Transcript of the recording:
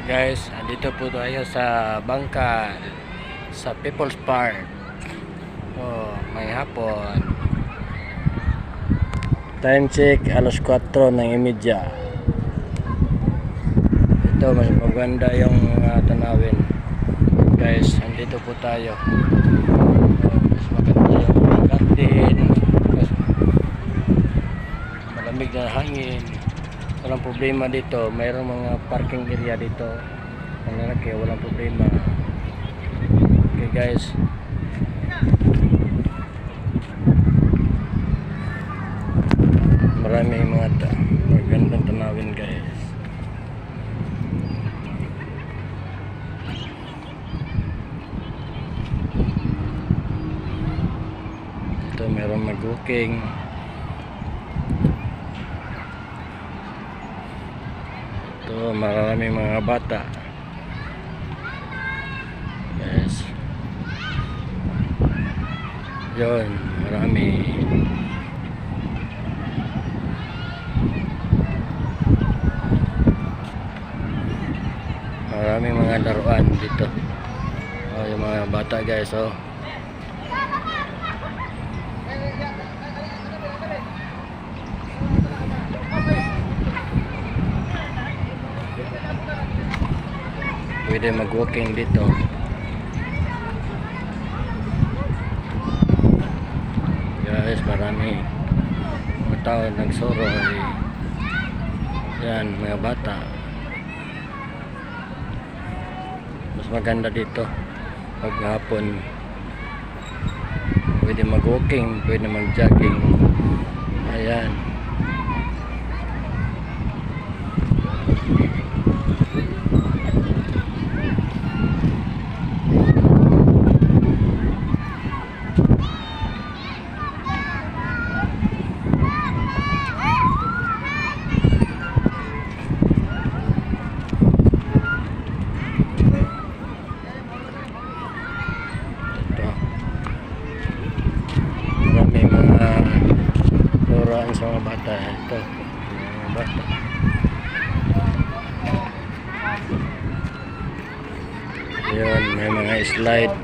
Guys, andito po tayo sa Bangka sa People's Park. Oh, may hapon. Time check alas 4 ng imidya. Ito mas maganda yung tanawin. Guys, andito po tayo. Mas maganda yung garden. Malamig na hangin. Walang problema dito, mayroong mga parking area dito ang lalaki, walang problema. Okay guys, maraming mga magandang tanawin guys. Ito mayroong mag-walking. Ito, maraming mga bata. Yes. Yun, marami. Maraming mga laruan dito. Oh, yung mga bata guys, oh. Pwede mag-walking dito. Guys, marami mga tao nagsoro. Yan, mga bata. Mas maganda dito pag hapon. Pwede mag-walking, pwede mag-jogging. Ayan. May mga turuan sa mga bata. Ito mga bata. Yun, may mga slide.